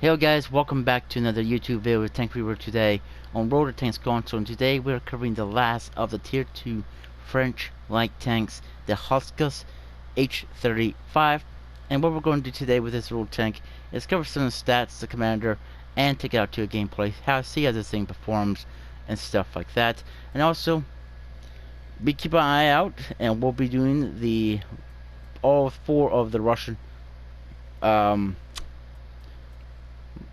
Hey guys, welcome back to another YouTube video with Tank Review today on Rotor Tanks console, and today we're covering the last of the Tier 2 French light tanks, the Huskus H35. And what we're going to do today with this rotor tank is cover some of the stats, the commander, and take it out to a gameplay, see how this thing performs and stuff like that. And also, keep an eye out, and we'll be doing all four of the Russian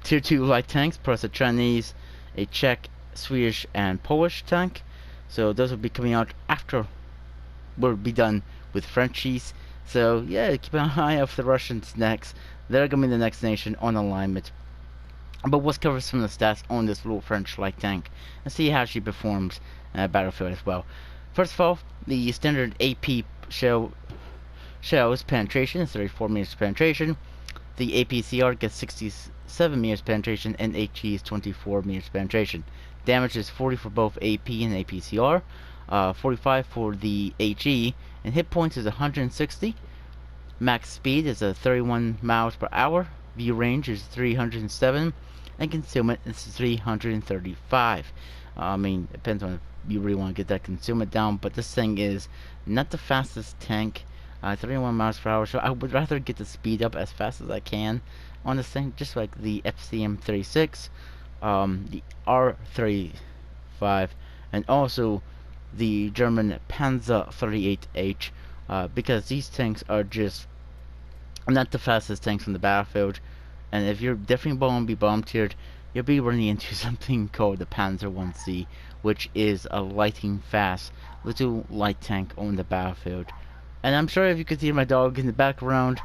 Tier 2 light tanks, plus a Chinese, a Czech, Swedish, and Polish tank. So those will be coming out after we'll be done with Frenchies. So yeah, keep an eye out for the Russians next. They're going to be the next nation on alignment. But let's cover some of the stats on this little French light tank and see how she performs battlefield as well. First of all, the standard AP shell's penetration is 34 meters penetration. The APCR gets 67 meters penetration, and HE is 24 meters penetration. Damage is 40 for both AP and APCR, 45 for the HE, and hit points is 160. Max speed is 31 miles per hour. View range is 307, and concealment is 335. I mean, it depends on if you really want to get that concealment down, but this thing is not the fastest tank. 31 miles per hour, so I would rather get the speed up as fast as I can on this thing, just like the FCM36, the R35, and also the German Panzer 38H, because these tanks are just not the fastest tanks on the battlefield. And if you're definitely going to be bomb tiered, you'll be running into something called the Panzer 1C, which is a lightning fast little light tank on the battlefield. And I'm sure if you could hear my dog in the background,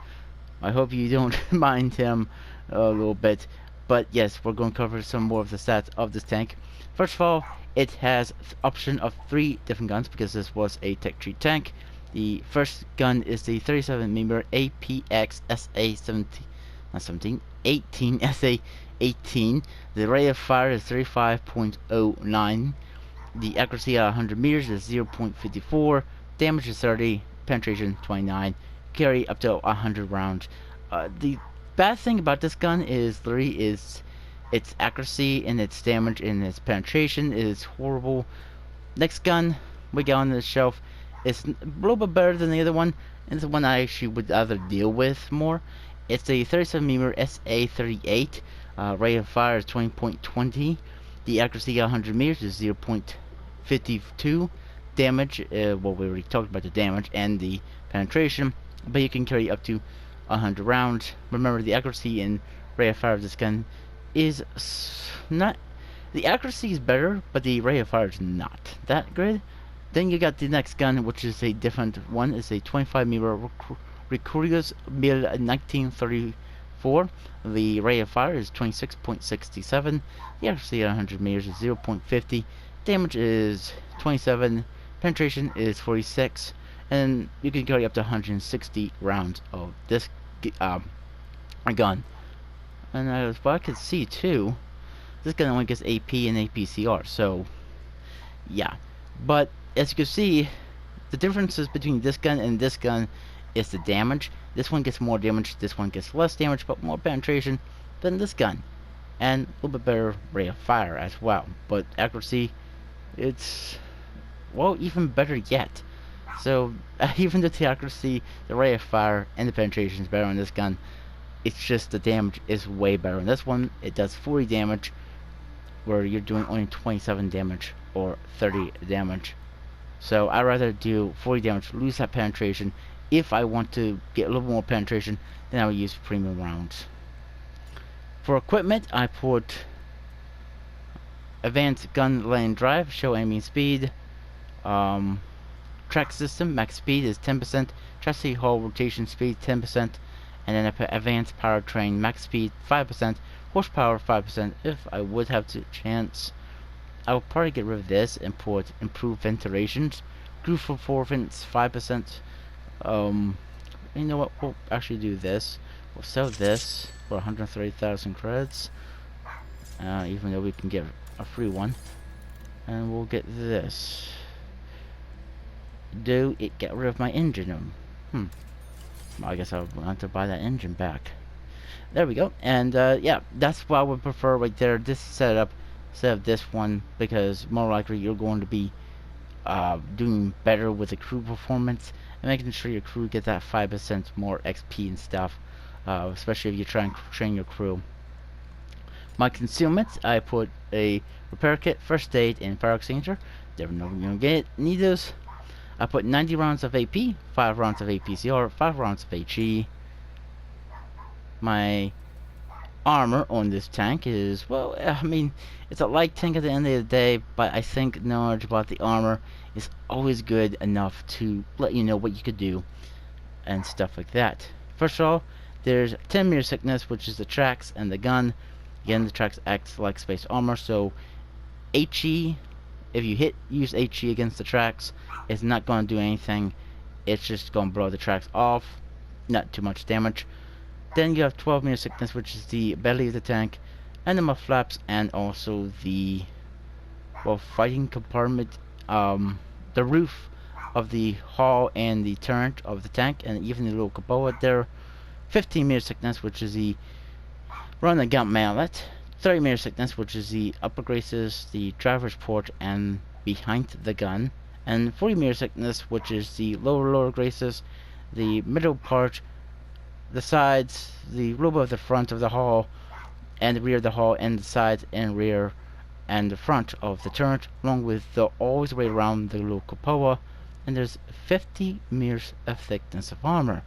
I hope you don't mind him a little bit. But yes, we're going to cover some more of the stats of this tank. First of all, it has option of 3 different guns because this was a tech treat tank. The first gun is the 37mm APX SA18 SA18. The rate of fire is 35.09. The accuracy at 100 meters is 0.54. Damage is 30. Penetration 29, carry up to 100 rounds. The bad thing about this gun is its accuracy and its damage and its penetration is horrible. Next gun we got on the shelf is a little bit better than the other one, and it's the one I actually would rather deal with more. It's the 37mm SA38. Rate of fire is 20.20. The accuracy at 100 meters is 0.52. Damage, well, we already talked about the damage and the penetration, but you can carry up to 100 rounds. Remember, the accuracy and rate of fire of this gun is not, the accuracy is better, but the rate of fire is not that good. Then you got the next gun, which is a different one. It's a 25mm Recurious Mil 1934. The rate of fire is 26.67. The accuracy at 100 meters is 0.50. Damage is 27. Penetration is 46, and you can carry up to 160 rounds of this gun. And as what I can see too, this gun only gets AP and APCR, so yeah. But as you can see, the differences between this gun and this gun is the damage. This one gets more damage, this one gets less damage, but more penetration than this gun. And a little bit better rate of fire as well. But accuracy, it's, well, even better yet. So even the accuracy, the rate of fire, and the penetration is better on this gun. It's just the damage is way better on this one. It does 40 damage, where you're doing only 27 damage or 30 damage. So I'd rather do 40 damage, lose that penetration. If I want to get a little more penetration, then I would use premium rounds. For equipment, I put advanced gun lane drive, show aiming speed. Track system, max speed is 10%, chassis hull rotation speed 10%, and then I put advanced powertrain, max speed 5%, horsepower 5%. If I would have the chance, I would probably get rid of this and put improved ventilations, groove performance 5%. You know what, we'll actually do this. We'll sell this for 130,000 credits, even though we can get a free one, and we'll get this. Do it get rid of my engine? Well, I guess I'll have to buy that engine back. There we go. And yeah, that's what I would prefer right there. This setup instead of this one, because more likely you're going to be doing better with the crew performance and making sure your crew get that 5% more XP and stuff. Especially if you try and train your crew. My concealment, I put a repair kit, first aid, and fire extinguisher. Never know when you're gonna need those. I put 90 rounds of AP, 5 rounds of APCR, 5 rounds of HE. My armor on this tank is, well, I mean, it's a light tank at the end of the day, but I think knowledge about the armor is always good enough to let you know what you could do and stuff like that. First of all, there's 10 mirror sickness, which is the tracks and the gun. Again, the tracks acts like space armor, so HE, if you use HE against the tracks, it's not going to do anything. It's just going to blow the tracks off, not too much damage. Then you have 12 mirror sickness, which is the belly of the tank, and the mud flaps, and also the, well, fighting compartment, the roof of the hull and the turret of the tank, and even the little cupola there. 15 mirror sickness, which is the run and gun mallet. 30 mirror sickness, which is the upper graces, the driver's port, and behind the gun. And 40 mirror sickness, which is the lower graces, the middle part, the sides, the little bit of the front of the hull, and the rear of the hull, and the sides and rear and the front of the turret, along with the all the way around the little cupola. And there's 50 mirrors of thickness of armor,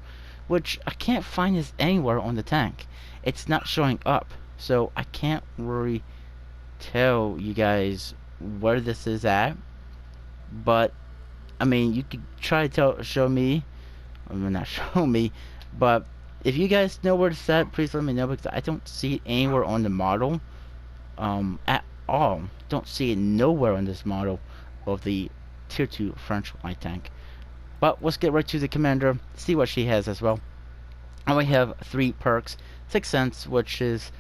which I can't find this anywhere on the tank. It's not showing up, so I can't really tell you guys where this is at. But I mean, you could try to show me. I mean, not show me, but if you guys know where it's at, please let me know, because I don't see it anywhere on the model at all. Don't see it nowhere on this model of the Tier 2 French light tank. But let's get right to the commander, see what she has as well. And we have 3 perks. 6th Sense, which is,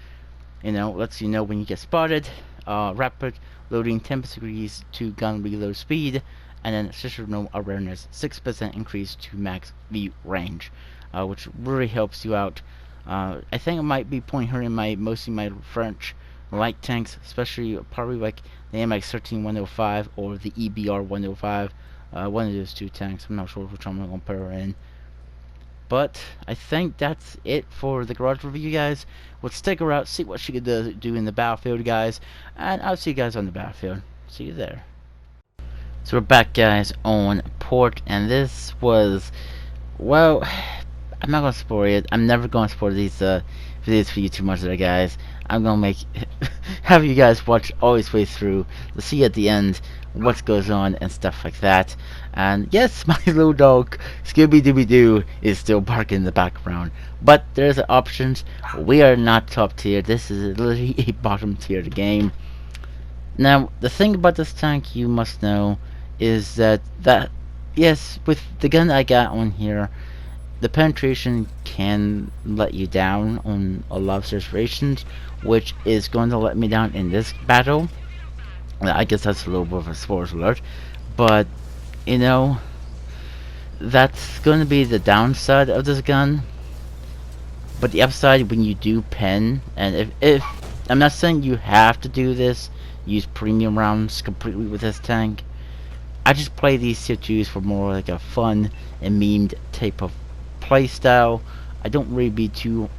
lets you know when you get spotted. Rapid loading 10 degrees to gun reload speed. And then situational awareness, 6% increase to max view range. Which really helps you out. I think it might be pointing her in mostly my French light tanks, especially probably like the AMX 13105 or the EBR 105. One of those 2 tanks. I'm not sure which one I'm going to put her in. But I think that's it for the garage review, guys. Let's take her out, see what she could do in the battlefield, guys. And I'll see you guys on the battlefield. See you there. So we're back, guys, on port, and this was, well, I'm not gonna spoil it. I'm never gonna spoil these videos for you too much there, guys. I'm gonna have you guys watch all this way through to see at the end what goes on and stuff like that. And yes, my little dog Scooby-Dooby-Doo is still barking in the background, but there's options. We are not top tier. This is literally a bottom tier game. Now, the thing about this tank you must know is that yes, with the gun I got on here, the penetration can let you down on a lot of situations, which is going to let me down in this battle. I guess that's a little bit of a spoiler alert, but that's going to be the downside of this gun. But the upside, when you do pen, and if I'm not saying you have to do this, use premium rounds completely with this tank. I just play these tier 2s for more like a fun and memed type of play style. I don't really be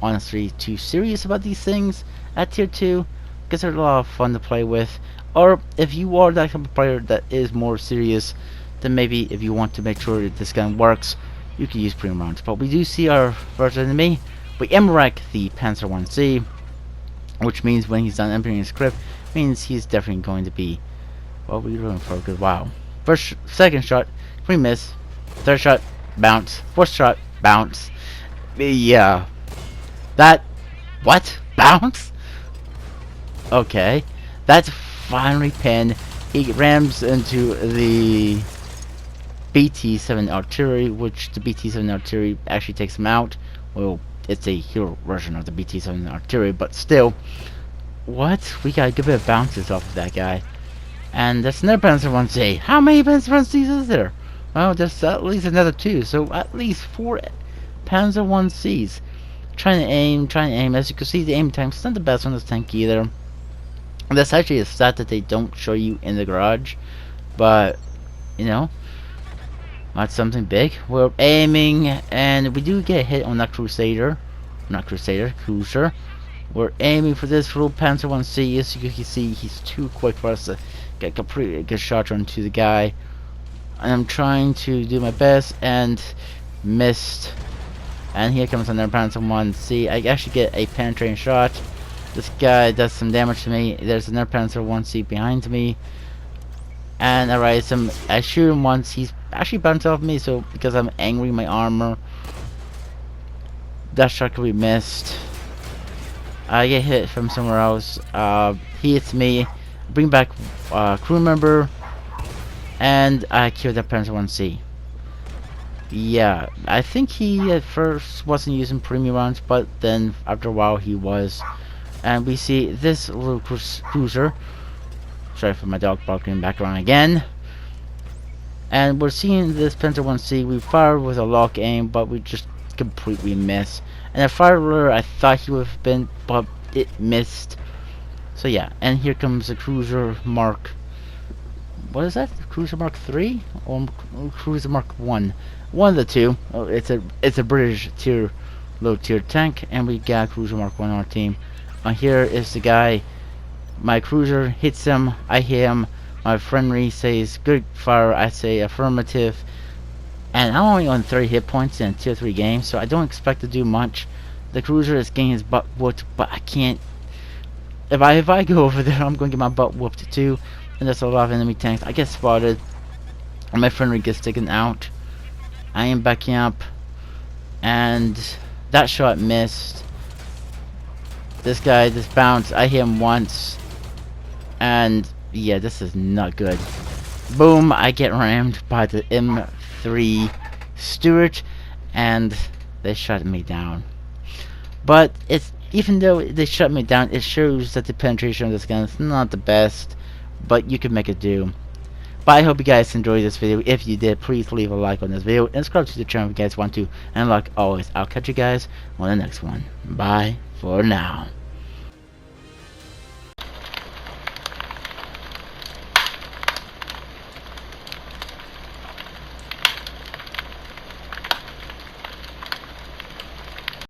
honestly too serious about these things at tier 2, because they're a lot of fun to play with. Or if you are that kind of player that is more serious, then maybe if you want to make sure that this gun works, you can use premium rounds. But we do see our first enemy. We Emmerich the Panzer 1C, which means when he's done emptying his script, means he's definitely going to be, well, we're doing for a good while. Second shot, we miss. Third shot, bounce. Fourth shot, bounce. Yeah. What? Bounce? Okay. That's finally pinned. He rams into the BT-7 artillery, which the BT-7 artillery actually takes him out. Well, it's a hero version of the BT-7 artillery, but still. What? We got a good bit of bounces off of that guy. And that's another Panzer 1C. How many Panzer 1Cs is there? Well, there's at least another 2, so at least 4 Panzer 1Cs. Trying to aim. As you can see, the aim time's not the best on this tank either. And that's actually a stat that they don't show you in the garage, but you know, that's something big. We're aiming, and we do get hit on that Crusader, not Crusader, Cruiser. We're aiming for this little Panzer 1C. As you can see, he's too quick for us to get a pretty good shot onto the guy. And I'm trying to do my best and missed. And here comes another Panzer 1C. I actually get a penetrating shot. This guy does some damage to me. There's another Panzer 1C behind me. And I rise him. I shoot him once. He's actually bounced off me, so because I'm angry, my armor. That shot could be missed. I get hit from somewhere else. He hits me. Bring back crew member. And I kill that Panzer 1C. Yeah, I think he at first wasn't using premium rounds, but then after a while he was. And we see this little cruiser. Sorry for my dog barking in the background again. And we're seeing this Panzer 1C. We fired with a lock aim, but we just completely miss. And the firer I thought he would have been, but it missed. So yeah, and here comes the Cruiser Mark. What is that? Cruiser Mark 3 or Cruiser Mark 1? One of the two. Oh, it's a British tier, low tier tank, and we got Cruiser Mark 1 on our team. Here is the guy. My cruiser hits him. I hit him. My friendly says good fire. I say affirmative. And I'm only on 30 hit points in tier 3 games, so I don't expect to do much. The cruiser is getting his butt whooped, but I can't. If I go over there, I'm going to get my butt whooped too. And there's a lot of enemy tanks. I get spotted, and my friendly gets taken out. I am backing up, and that shot missed. This guy just bounced. I hit him once, and yeah, this is not good. Boom! I get rammed by the M3 Stuart, and they shut me down. But it's even though they shut me down, it shows that the penetration of this gun is not the best, but you can make it do. But I hope you guys enjoyed this video. If you did, please leave a like on this video and subscribe to the channel if you guys want to. And like always, I'll catch you guys on the next one. Bye for now.